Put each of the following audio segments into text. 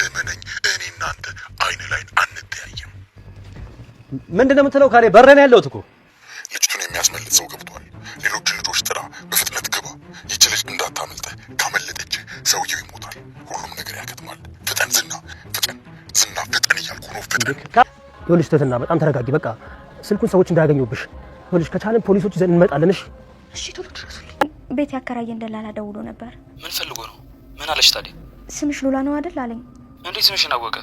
እመነኝ፣ እኔ እናንተ አይን ላይ አንተያየም። ምንድነው የምትለው? ካሌ በረን ያለውት እኮ ልጅቱን የሚያስመልጥ ሰው ገብቷል። ሌሎችን ልጆች ጥራ፣ በፍጥነት ግባ። ይቺ ልጅ እንዳታመልጠ፣ ካመለጠች ሰውየው ይሞታል። ሁሉም ነገር ያከትማል። ፍጠን ዝና፣ ፍጠን ዝና፣ ፍጠን እያልኩ ነው። ፍጠን። ይኸውልሽ ትህትና፣ በጣም ተረጋጊ። በቃ ስልኩን ሰዎች እንዳያገኙብሽ። ይኸውልሽ ከቻለን ፖሊሶች ይዘን እንመጣለን። እሺ ቶሎ ድረሱልኝ። ቤት ያከራየን ደላላ ደውሎ ነበር። ምን ፈልጎ ነው? ምን አለሽ ታዲያ? ስምሽ ሉላ ነው አይደል አለኝ። እንዴት ስምሽን አወቀ?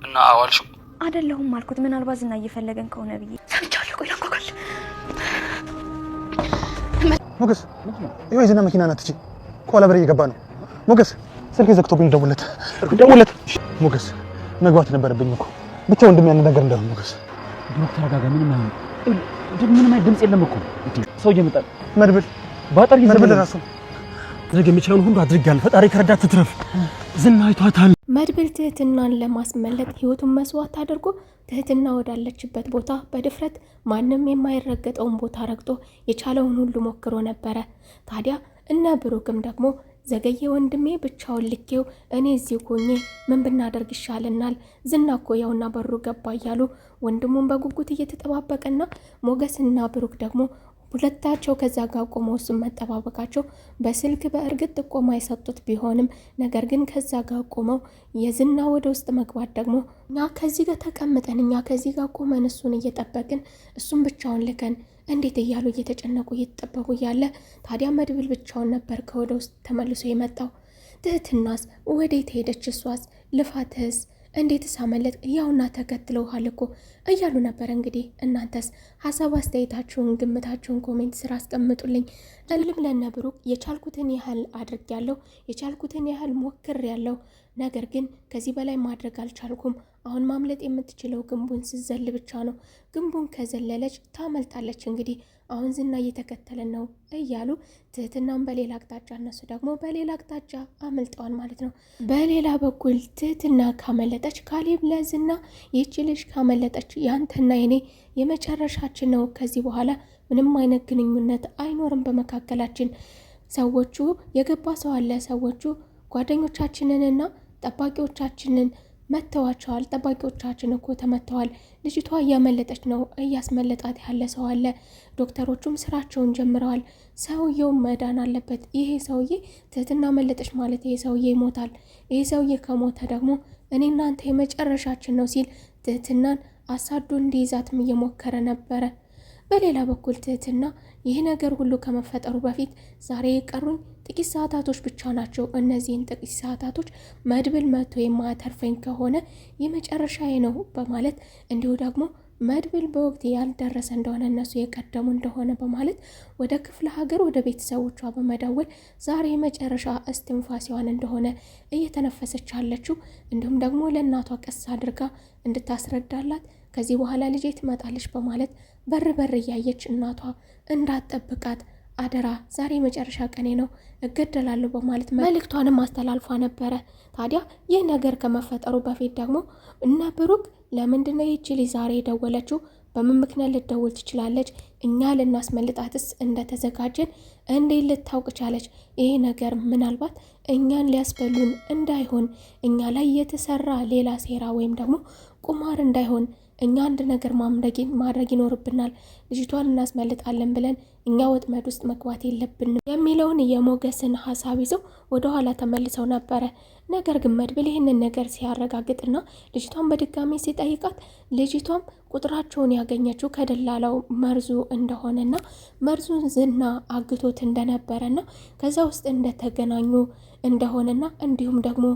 እና አዋልሽው? አይደለሁም አልኩት። ምናልባት ዝና እየፈለገን ከሆነ ብዬ ሰምቻለሁ። ቆይ ላንኳኳል። ሞገስ፣ ይኸው የዝና መኪና ናት። እቺ ከኋላ በር እየገባ ነው። ሞገስ፣ ስልክ ዘግቶብኝ ደውለት። ሞገስ፣ መግባት ነበረብኝ እኮ ብቻ ወንድም ያን ነገር እንዳይሆን። ሞገስ፣ ተረጋጋ። ምንም አይሆን። ምንም አይነት ድምጽ የለም እኮ ሰው እየመጣ መድብል ባጠር መድብል ራሱ ዝግ የሚችለውን ሁሉ አድርጋለሁ። ፈጣሪ ከረዳት ትትረፍ። ዝና አይቷታል። መድብል ትህትናን ለማስመለጥ ህይወቱን መስዋዕት አድርጎ ትህትና ወዳለችበት ቦታ በድፍረት ማንም የማይረገጠውን ቦታ ረግጦ የቻለውን ሁሉ ሞክሮ ነበረ። ታዲያ እነ ብሩክም ደግሞ ዘገየ ወንድሜ ብቻውን ልኬው እኔ እዚህ ሆኜ ምን ብናደርግ ይሻልናል? ዝና እኮ ያውና በሩ ገባ እያሉ ወንድሙን በጉጉት እየተጠባበቀና ሞገስና ብሩክ ደግሞ ሁለታቸው ከዛ ጋር ቆመው እሱን መጠባበቃቸው በስልክ በእርግጥ ጥቆማ የሰጡት ቢሆንም ነገር ግን ከዛ ጋር ቆመው የዝና ወደ ውስጥ መግባት ደግሞ እኛ ከዚህ ጋር ተቀምጠን እኛ ከዚህ ጋር ቆመን እሱን እየጠበቅን እሱን ብቻውን ልከን እንዴት እያሉ እየተጨነቁ እየተጠበቁ እያለ ታዲያ መድብል ብቻውን ነበር ከወደ ውስጥ ተመልሶ የመጣው። ትህትናስ ወዴት ሄደች? እሷስ ልፋትስ እንዴት ሳመለጥ? ያውና ተከትለውሃል እኮ እያሉ ነበር። እንግዲህ እናንተስ ሀሳብ አስተያየታችሁን፣ ግምታችሁን ኮሜንት ስራ አስቀምጡልኝ። እልም ለነብሩክ የቻልኩትን ያህል አድርጌያለሁ፣ የቻልኩትን ያህል ሞክሬያለሁ። ነገር ግን ከዚህ በላይ ማድረግ አልቻልኩም። አሁን ማምለጥ የምትችለው ግንቡን ስዘል ብቻ ነው። ግንቡን ከዘለለች ታመልጣለች። እንግዲህ አሁን ዝና እየተከተለን ነው እያሉ ትህትናን በሌላ አቅጣጫ እነሱ ደግሞ በሌላ አቅጣጫ አመልጠዋል ማለት ነው። በሌላ በኩል ትህትና ካመለጠች ካሌብ ለዝና ይህች ልጅ ካመለጠች ያንተና የኔ የመጨረሻችን ነው። ከዚህ በኋላ ምንም አይነት ግንኙነት አይኖርም በመካከላችን። ሰዎቹ የገባ ሰው አለ። ሰዎቹ ጓደኞቻችንንና ጠባቂዎቻችንን መተዋቸዋል። ጠባቂዎቻችን እኮ ተመተዋል። ልጅቷ እያመለጠች ነው። እያስመለጣት ያለ ሰው አለ። ዶክተሮቹም ስራቸውን ጀምረዋል። ሰውየው መዳን አለበት። ይሄ ሰውዬ ትህትና መለጠች ማለት ይሄ ሰውዬ ይሞታል። ይሄ ሰውዬ ከሞተ ደግሞ እኔ እናንተ የመጨረሻችን ነው ሲል ትህትናን አሳዶ እንዲይዛትም እየሞከረ ነበረ። በሌላ በኩል ትህትና ይህ ነገር ሁሉ ከመፈጠሩ በፊት ዛሬ የቀሩኝ ጥቂት ሰዓታቶች ብቻ ናቸው። እነዚህን ጥቂት ሰዓታቶች መድብል መቶ የማያተርፈኝ ከሆነ የመጨረሻዬ ነው በማለት እንዲሁ ደግሞ መድብል በወቅት ያልደረሰ እንደሆነ እነሱ የቀደሙ እንደሆነ በማለት ወደ ክፍለ ሀገር ወደ ቤተሰቦቿ በመደወል ዛሬ የመጨረሻ እስትንፋሲዋን እንደሆነ እየተነፈሰች አለችው። እንዲሁም ደግሞ ለእናቷ ቀስ አድርጋ እንድታስረዳላት ከዚህ በኋላ ልጄ ትመጣለች በማለት በር እያየች እናቷ እንዳትጠብቃት አደራ ዛሬ መጨረሻ ቀኔ ነው እገደላለሁ በማለት መልእክቷንም አስተላልፏ ነበረ። ታዲያ ይህ ነገር ከመፈጠሩ በፊት ደግሞ እነ ብሩክ ለምንድነው ይህች ልጅ ዛሬ የደወለችው? በምን ምክንያት ልትደውል ትችላለች? እኛ ልናስመልጣትስ እንደተዘጋጀን እንዴት ልታውቅ ቻለች? ይሄ ነገር ምናልባት እኛን ሊያስበሉን እንዳይሆን እኛ ላይ የተሰራ ሌላ ሴራ ወይም ደግሞ ቁማር እንዳይሆን እኛ አንድ ነገር ማድረግ ይኖርብናል። ልጅቷን እናስመልጣለን ብለን እኛ ወጥመድ ውስጥ መግባት የለብንም የሚለውን የሞገስን ሀሳብ ይዘው ወደኋላ ተመልሰው ነበረ። ነገር ግን መድብል ይህንን ነገር ሲያረጋግጥና ልጅቷን በድጋሚ ሲጠይቃት ልጅቷም ቁጥራቸውን ያገኘችው ከደላላው መርዙ እንደሆነና መርዙን ዝና አግቶት እንደነበረና ከዛ ውስጥ እንደተገናኙ እንደሆነና እንዲሁም ደግሞ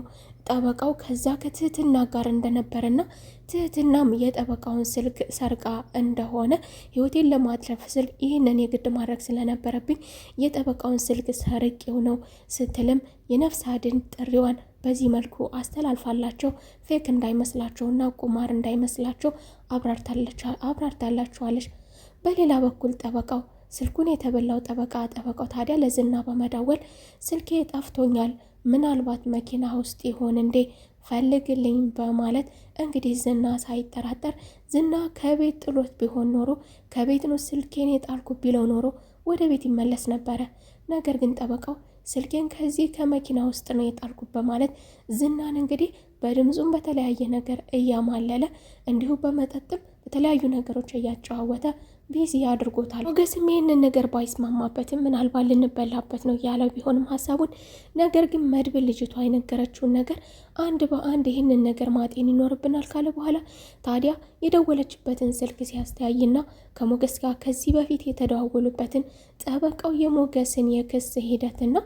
ጠበቃው ከዛ ከትህትና ጋር እንደነበረና ትህትናም የጠበቃውን ስልክ ሰርቃ እንደሆነ ህይወቴን ለማትረፍ ስል ይህንን የግድ ማድረግ ስለነበረብኝ የጠበቃውን ስልክ ሰርቄው ነው ስትልም የነፍስ አድን ጥሪዋን በዚህ መልኩ አስተላልፋላቸው ፌክ እንዳይመስላቸውና ቁማር እንዳይመስላቸው አብራርታላቸዋለች። በሌላ በኩል ጠበቃው ስልኩን የተበላው ጠበቃው ታዲያ ለዝና በመደወል ስልኬ ጠፍቶኛል፣ ምናልባት መኪና ውስጥ ይሆን እንዴ ፈልግልኝ በማለት እንግዲህ ዝና ሳይጠራጠር ዝና ከቤት ጥሎት ቢሆን ኖሮ ከቤት ነው ስልኬን የጣልኩ ቢለው ኖሮ ወደ ቤት ይመለስ ነበረ። ነገር ግን ጠበቃው ስልኬን ከዚህ ከመኪና ውስጥ ነው የጣልኩት በማለት ዝናን እንግዲህ በድምፁም በተለያየ ነገር እያማለለ እንዲሁ በመጠጥም በተለያዩ ነገሮች እያጨዋወተ ቢዚ አድርጎታል። ሞገስም ይህንን ነገር ባይስማማበትም ምናልባት ልንበላበት ነው ያለው ቢሆንም ሀሳቡን፣ ነገር ግን መድብል ልጅቷ የነገረችውን ነገር አንድ በአንድ ይህንን ነገር ማጤን ይኖርብናል ካለ በኋላ ታዲያ የደወለችበትን ስልክ ሲያስተያይና ከሞገስ ጋር ከዚህ በፊት የተደዋወሉበትን ጠበቃው የሞገስን የክስ ሂደትና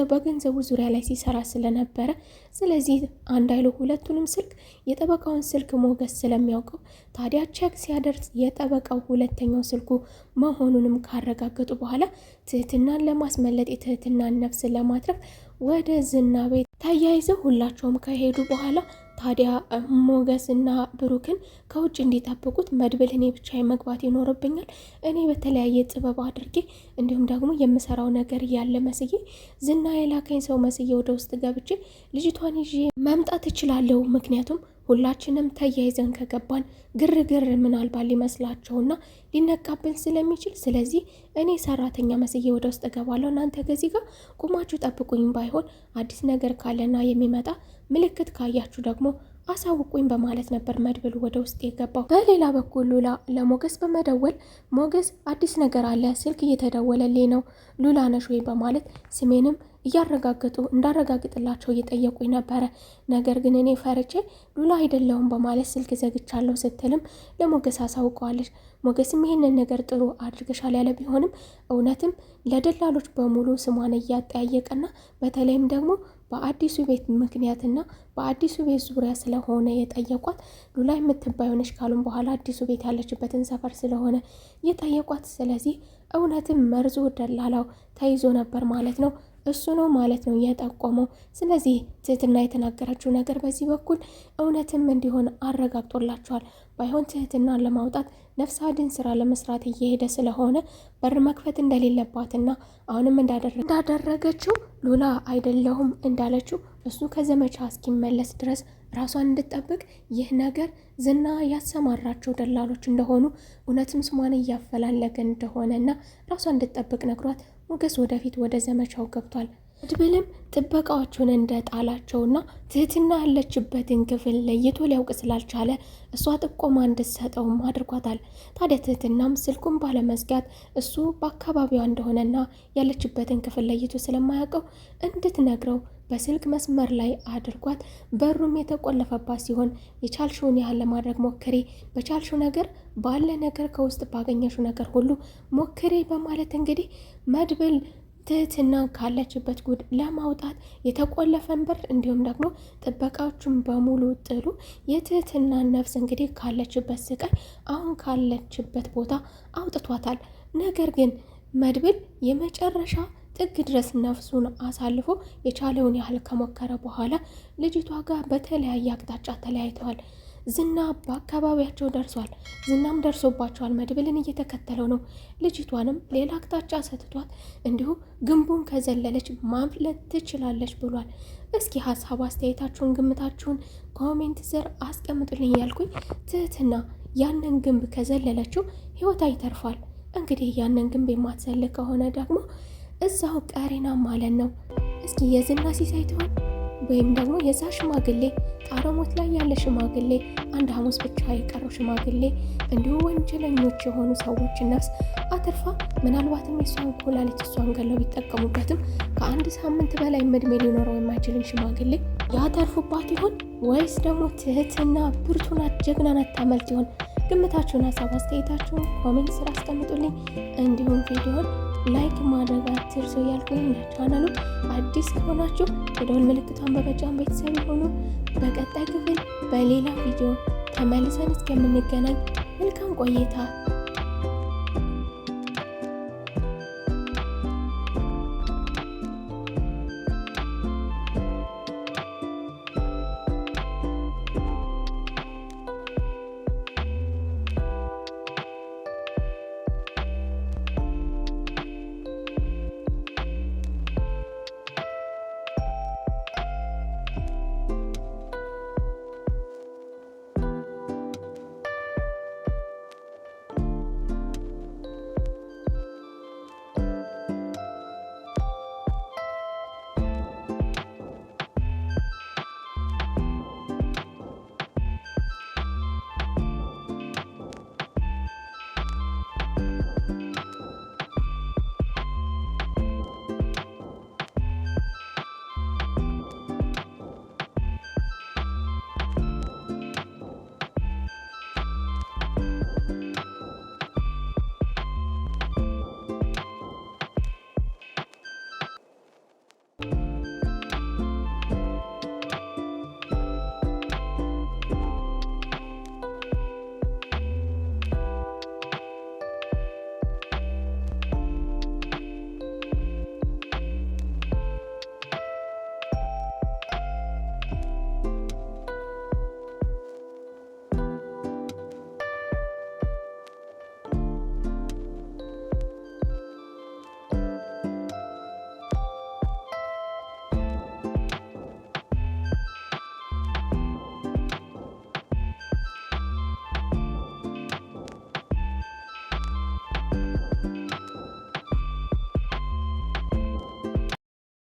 በገንዘቡ ዙሪያ ላይ ሲሰራ ስለነበረ ስለዚህ አንድ አይሉ ሁለቱንም ስልክ የጠበቃውን ስልክ ሞገስ ስለሚያውቀው ታዲያ ቼክ ሲያደርስ የጠበቃው ሁለተኛው ስልኩ መሆኑንም ካረጋገጡ በኋላ ትህትናን ለማስመለጥ የትህትናን ነፍስ ለማትረፍ ወደ ዝና ቤት ተያይዘው ሁላቸውም ከሄዱ በኋላ ታዲያ ሞገስና ብሩክን ከውጭ እንዲጠብቁት መድብል እኔ ብቻ መግባት ይኖርብኛል፣ እኔ በተለያየ ጥበብ አድርጌ እንዲሁም ደግሞ የምሰራው ነገር ያለ መስዬ ዝና የላከኝ ሰው መስዬ ወደ ውስጥ ገብቼ ልጅቷን ይዤ መምጣት እችላለሁ። ምክንያቱም ሁላችንም ተያይዘን ከገባን ግርግር ምናልባት ሊመስላቸውና ሊነቃብን ስለሚችል ስለዚህ እኔ ሰራተኛ መስዬ ወደ ውስጥ እገባለሁ፣ እናንተ ከዚህ ጋር ቁማችሁ ጠብቁኝ፣ ባይሆን አዲስ ነገር ካለና የሚመጣ ምልክት ካያችሁ ደግሞ አሳውቁኝ በማለት ነበር መድብል ወደ ውስጥ የገባው። በሌላ በኩል ሉላ ለሞገስ በመደወል ሞገስ አዲስ ነገር አለ፣ ስልክ እየተደወለልኝ ነው፣ ሉላ ነሽ ወይ በማለት ስሜንም እያረጋገጡ እንዳረጋግጥላቸው እየጠየቁኝ ነበረ። ነገር ግን እኔ ፈርቼ ሉላ አይደለሁም በማለት ስልክ ዘግቻለሁ ስትልም ለሞገስ አሳውቀዋለች። ሞገስም ይህንን ነገር ጥሩ አድርገሻል ያለ ቢሆንም እውነትም ለደላሎች በሙሉ ስሟን እያጠያየቀና በተለይም ደግሞ በአዲሱ ቤት ምክንያትና በአዲሱ ቤት ዙሪያ ስለሆነ የጠየቋት ሉላ የምትባየሆነች ካሉም በኋላ አዲሱ ቤት ያለችበትን ሰፈር ስለሆነ የጠየቋት ስለዚህ እውነትም መርዞ ደላላው ተይዞ ነበር ማለት ነው። እሱ ነው ማለት ነው የጠቆመው። ስለዚህ ትህትና የተናገረችው ነገር በዚህ በኩል እውነትም እንዲሆን አረጋግጦላቸዋል። ባይሆን ትህትናን ለማውጣት ነፍስ አድን ስራ ለመስራት እየሄደ ስለሆነ በር መክፈት እንደሌለባትና አሁንም እንዳደረገችው ሉላ አይደለሁም እንዳለችው እሱ ከዘመቻ እስኪመለስ ድረስ ራሷን እንድትጠብቅ ይህ ነገር ዝና ያሰማራቸው ደላሎች እንደሆኑ እውነትም ስሟን እያፈላለገ እንደሆነና ራሷን እንድትጠብቅ ነግሯት ሞገስ ወደፊት ወደ ዘመቻው ገብቷል። መድብልም ጥበቃዎቹን እንደጣላቸውና ትህትና ያለችበትን ክፍል ለይቶ ሊያውቅ ስላልቻለ እሷ ጥቆማ እንድትሰጠውም አድርጓታል። ታዲያ ትህትናም ስልኩን ባለመዝጋት እሱ በአካባቢዋ እንደሆነና ያለችበትን ክፍል ለይቶ ስለማያውቀው እንድትነግረው በስልክ መስመር ላይ አድርጓት በሩም የተቆለፈባት ሲሆን የቻልሽውን ያህል ለማድረግ ሞክሬ፣ በቻልሽው ነገር ባለ ነገር ከውስጥ ባገኘሽው ነገር ሁሉ ሞክሬ በማለት እንግዲህ መድብል ትህትና ካለችበት ጉድ ለማውጣት የተቆለፈን በር እንዲሁም ደግሞ ጥበቃዎቹን በሙሉ ጥሉ የትህትና ነፍስ እንግዲህ ካለችበት ስቃይ አሁን ካለችበት ቦታ አውጥቷታል። ነገር ግን መድብል የመጨረሻ ጥግ ድረስ ነፍሱን አሳልፎ የቻለውን ያህል ከሞከረ በኋላ ልጅቷ ጋር በተለያየ አቅጣጫ ተለያይተዋል። ዝና በአካባቢያቸው ደርሷል። ዝናም ደርሶባቸዋል። መድብልን እየተከተለው ነው። ልጅቷንም ሌላ አቅጣጫ ሰጥቷት እንዲሁም ግንቡን ከዘለለች ማምለጥ ትችላለች ብሏል። እስኪ ሀሳብ አስተያየታችሁን፣ ግምታችሁን ኮሜንት ስር አስቀምጡልኝ ያልኩኝ። ትህትና ያንን ግንብ ከዘለለችው ህይወት ይተርፋል። እንግዲህ ያንን ግንብ የማትዘል ከሆነ ደግሞ እዛው ቀሪና ማለት ነው። እስኪ የዝና ሲሳይ ትሆን ወይም ደግሞ የዛ ሽማግሌ ጣረሞት ላይ ያለ ሽማግሌ፣ አንድ ሐሙስ ብቻ የቀረው ሽማግሌ እንዲሁ ወንጀለኞች የሆኑ ሰዎችን ነፍስ አትርፋ ምናልባትም የሷን ኩላሊት እሷን ገለው ቢጠቀሙበትም ከአንድ ሳምንት በላይ እድሜ ሊኖረው የማይችልን ሽማግሌ ያተርፉባት ይሆን ወይስ ደግሞ ትህትና ብርቱናት ጀግናናት ታመልጥ ይሆን? ግምታችሁን፣ ሀሳብ አስተያየታችሁን ኮሜንት ስር አስቀምጡልኝ። እንዲሁም ቪዲዮን ላይክ ማድረግ አትርሱ እያልኩኝ ለቻናሉ አዲስ ከሆናችሁ የደወል ምልክቷን በመጫን ቤተሰብ ሆኑ። በቀጣይ ክፍል በሌላ ቪዲዮ ተመልሰን እስከምንገናኝ መልካም ቆይታ